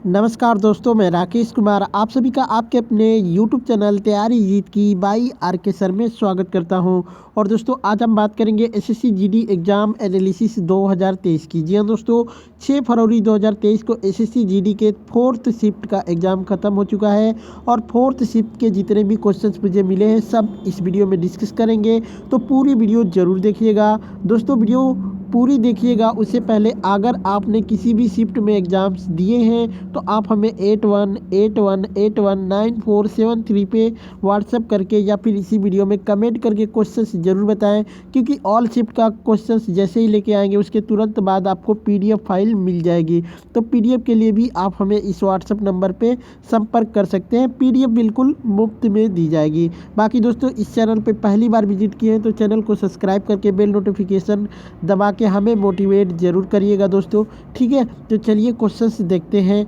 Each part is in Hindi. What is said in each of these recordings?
नमस्कार दोस्तों, मैं राकेश कुमार आप सभी का आपके अपने यूट्यूब चैनल तैयारी जीत की बाई आर के सर में स्वागत करता हूं। और दोस्तों आज हम बात करेंगे एसएससी जीडी एग्ज़ाम एनालिसिस 2023 की। जी हाँ दोस्तों, 6 फरवरी 2023 को एसएससी जीडी के 4th शिफ्ट का एग्ज़ाम ख़त्म हो चुका है और 4th शिफ्ट के जितने भी क्वेश्चंस मुझे मिले हैं सब इस वीडियो में डिस्कस करेंगे, तो पूरी वीडियो ज़रूर देखिएगा। दोस्तों वीडियो पूरी देखिएगा। उससे पहले अगर आपने किसी भी शिफ्ट में एग्ज़ाम्स दिए हैं तो आप हमें 8181819473 पे व्हाट्सएप करके या फिर इसी वीडियो में कमेंट करके क्वेश्चंस ज़रूर बताएं, क्योंकि ऑल शिफ्ट का क्वेश्चंस जैसे ही लेके आएंगे उसके तुरंत बाद आपको पीडीएफ फाइल मिल जाएगी। तो पीडीएफ के लिए भी आप हमें इस व्हाट्सएप नंबर पे संपर्क कर सकते हैं। पीडीएफ बिल्कुल मुफ्त में दी जाएगी। बाकी दोस्तों इस चैनल पे पहली बार विजिट किए हैं तो चैनल को सब्सक्राइब करके बेल नोटिफिकेशन दबा के हमें मोटिवेट ज़रूर करिएगा दोस्तों। ठीक है, तो चलिए क्वेश्चंस देखते हैं।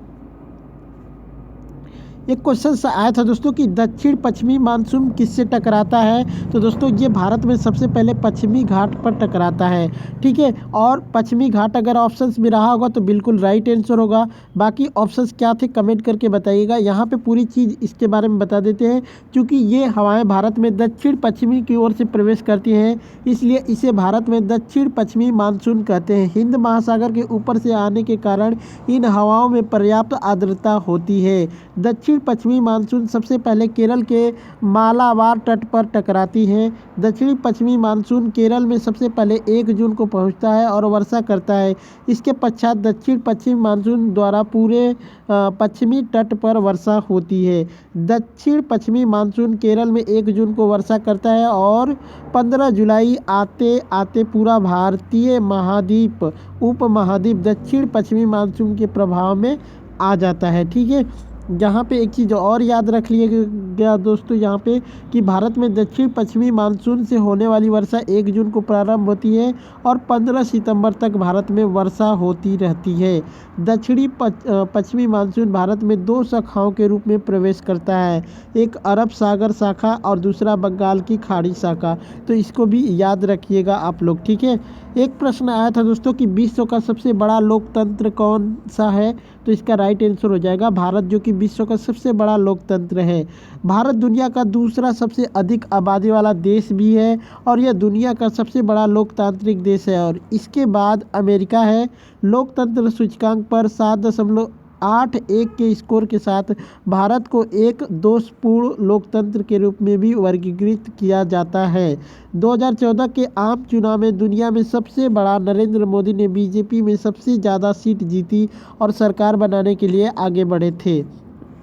एक क्वेश्चन आया था दोस्तों कि दक्षिण पश्चिमी मानसून किससे टकराता है। तो दोस्तों ये भारत में सबसे पहले पश्चिमी घाट पर टकराता है। ठीक है, और पश्चिमी घाट अगर ऑप्शंस में रहा होगा तो बिल्कुल राइट आंसर होगा। बाकी ऑप्शंस क्या थे कमेंट करके बताइएगा। यहाँ पे पूरी चीज़ इसके बारे में बता देते हैं। क्योंकि ये हवाएं भारत में दक्षिण पश्चिमी की ओर से प्रवेश करती हैं, इसलिए इसे भारत में दक्षिण पश्चिमी मानसून कहते हैं। हिंद महासागर के ऊपर से आने के कारण इन हवाओं में पर्याप्त आर्द्रता होती है। दक्षिण पश्चिमी मानसून सबसे पहले केरल के मालाबार तट पर टकराती है। दक्षिणी पश्चिमी मानसून केरल में सबसे पहले 1 जून को पहुंचता है और वर्षा करता है। इसके पश्चात दक्षिण पश्चिमी मानसून द्वारा पूरे पश्चिमी तट पर वर्षा होती है। दक्षिण पश्चिमी मानसून केरल में 1 जून को वर्षा करता है और 15 जुलाई आते आते पूरा भारतीय महाद्वीप उपमहाद्वीप दक्षिण पश्चिमी मानसून के प्रभाव में आ जाता है। ठीक है, यहाँ पे एक चीज़ और याद रख लिएगा दोस्तों, यहाँ पे कि भारत में दक्षिण पश्चिमी मानसून से होने वाली वर्षा 1 जून को प्रारंभ होती है और 15 सितंबर तक भारत में वर्षा होती रहती है। दक्षिणी पश्चिमी मानसून भारत में 2 शाखाओं के रूप में प्रवेश करता है, एक अरब सागर शाखा और दूसरा बंगाल की खाड़ी शाखा। तो इसको भी याद रखिएगा आप लोग। ठीक है, एक प्रश्न आया था दोस्तों कि विश्व का सबसे बड़ा लोकतंत्र कौन सा है। तो इसका राइट आंसर हो जाएगा भारत, जो कि विश्व का सबसे बड़ा लोकतंत्र है। भारत दुनिया का दूसरा सबसे अधिक आबादी वाला देश भी है और यह दुनिया का सबसे बड़ा लोकतांत्रिक देश है। और इसके बाद अमेरिका है। लोकतंत्र सूचकांक पर 7.81 के स्कोर के साथ भारत को एक दोषपूर्ण लोकतंत्र के रूप में भी वर्गीकृत किया जाता है। 2014 के आम चुनाव में दुनिया में सबसे बड़ा नरेंद्र मोदी ने बीजेपी में सबसे ज़्यादा सीट जीती और सरकार बनाने के लिए आगे बढ़े थे।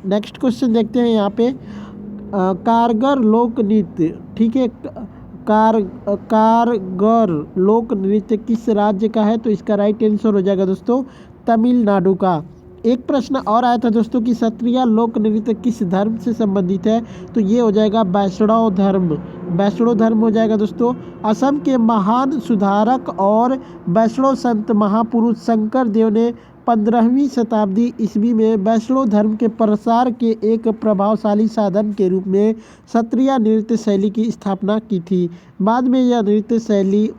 नेक्स्ट क्वेश्चन देखते हैं यहाँ पे। कारगर लोक नृत्य, ठीक है, कारगर लोक नृत्य किस राज्य का है। तो इसका राइट आंसर हो जाएगा दोस्तों तमिलनाडु का। एक प्रश्न और आया था दोस्तों कि क्षत्रिय लोक नृत्य किस धर्म से संबंधित है। तो ये हो जाएगा वैष्णव धर्म। वैष्णव धर्म हो जाएगा दोस्तों। असम के महान सुधारक और वैष्णव संत महापुरुष शंकर देव ने 15वीं शताब्दी ईस्वी में वैष्णव धर्म के प्रसार के एक प्रभावशाली साधन के रूप में क्षत्रिय नृत्य शैली की स्थापना की थी। बाद में यह नृत्य शैली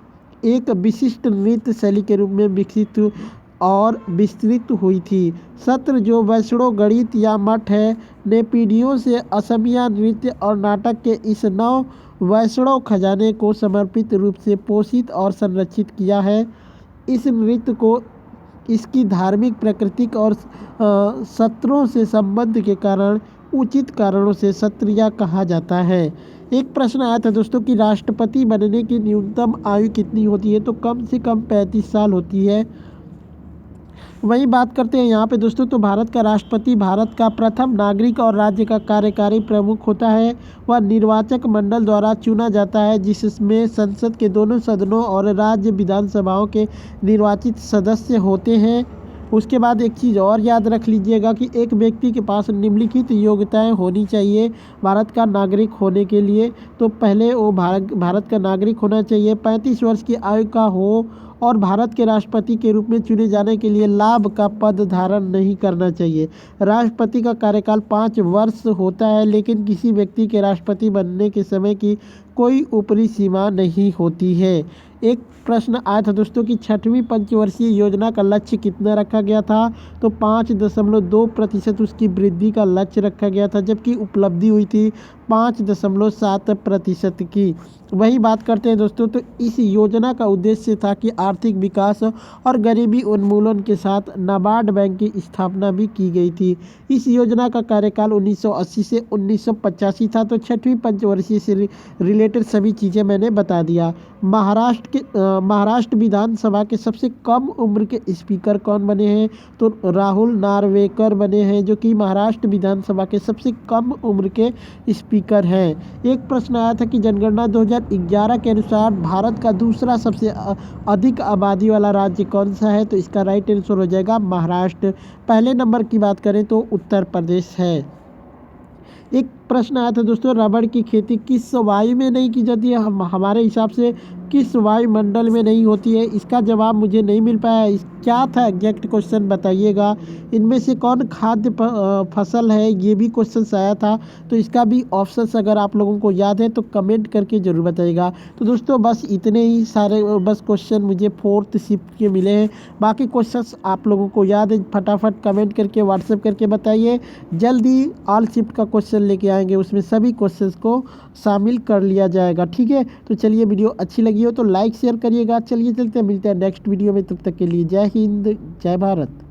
एक विशिष्ट नृत्य शैली के रूप में विकसित और विस्तृत हुई थी। सत्र जो वैष्णव गणित या मठ है ने पीढ़ियों से असमिया नृत्य और नाटक के इस नव वैष्णव खजाने को समर्पित रूप से पोषित और संरक्षित किया है। इस नृत्य को इसकी धार्मिक प्राकृतिक और सत्रों से संबंध के कारण उचित कारणों से क्षत्रिय कहा जाता है। एक प्रश्न आया था दोस्तों कि राष्ट्रपति बनने की न्यूनतम आयु कितनी होती है। तो कम से कम 35 साल होती है। वहीं बात करते हैं यहाँ पे दोस्तों, तो भारत का राष्ट्रपति भारत का प्रथम नागरिक और राज्य का कार्यकारी प्रमुख होता है। वह निर्वाचक मंडल द्वारा चुना जाता है, जिसमें संसद के दोनों सदनों और राज्य विधानसभाओं के निर्वाचित सदस्य होते हैं। उसके बाद एक चीज़ और याद रख लीजिएगा कि एक व्यक्ति के पास निम्नलिखित योग्यताएं होनी चाहिए भारत का नागरिक होने के लिए। तो पहले वो भारत का नागरिक होना चाहिए, 35 वर्ष की आयु का हो और भारत के राष्ट्रपति के रूप में चुने जाने के लिए लाभ का पद धारण नहीं करना चाहिए। राष्ट्रपति का कार्यकाल 5 वर्ष होता है, लेकिन किसी व्यक्ति के राष्ट्रपति बनने के समय की कोई ऊपरी सीमा नहीं होती है। एक प्रश्न आया था दोस्तों कि 6वीं पंचवर्षीय योजना का लक्ष्य कितना रखा गया था, तो 5.2% उसकी वृद्धि का लक्ष्य रखा गया था, जबकि उपलब्धि हुई थी 5.7% की। वही बात करते हैं दोस्तों, तो इस योजना का उद्देश्य था कि आर्थिक विकास और गरीबी उन्मूलन के साथ नाबार्ड बैंक की स्थापना भी की गई थी। इस योजना का कार्यकाल 1980 से 1985 था। तो 6वीं पंचवर्षीय से रिलेटेड सभी चीज़ें मैंने बता दिया। महाराष्ट्र विधानसभा के सबसे कम उम्र के स्पीकर कौन बने हैं, तो राहुल नार्वेकर बने हैं, जो कि महाराष्ट्र विधानसभा के सबसे कम उम्र के स्पीकर हैं। एक प्रश्न आया था कि जनगणना 2011 के अनुसार भारत का दूसरा सबसे अधिक आबादी वाला राज्य कौन सा है, तो इसका राइट आंसर हो जाएगा महाराष्ट्र। पहले नंबर की बात करें तो उत्तर प्रदेश है। एक प्रश्न आया था दोस्तों, रबड़ की खेती किस वायु में नहीं की जाती है, हमारे हिसाब से किस वायुमंडल में नहीं होती है। इसका जवाब मुझे नहीं मिल पाया, क्या था एग्जैक्ट क्वेश्चन बताइएगा। इनमें से कौन खाद्य फसल है, ये भी क्वेश्चन आया था। तो इसका भी ऑप्शन अगर आप लोगों को याद है तो कमेंट करके ज़रूर बताइएगा। तो दोस्तों बस इतने ही सारे बस क्वेश्चन मुझे 4th शिफ्ट के मिले हैं। बाकी क्वेश्चंस आप लोगों को याद है, फटाफट कमेंट करके व्हाट्सएप करके बताइए। जल्दी ऑल शिफ्ट का क्वेश्चन लेके आएंगे, उसमें सभी क्वेश्चंस को शामिल कर लिया जाएगा। ठीक है, तो चलिए वीडियो अच्छी लगी हो तो लाइक शेयर करिएगा। चलिए चलते मिलते हैं नेक्स्ट वीडियो में, तब तक के लिए जय हिंद जय भारत।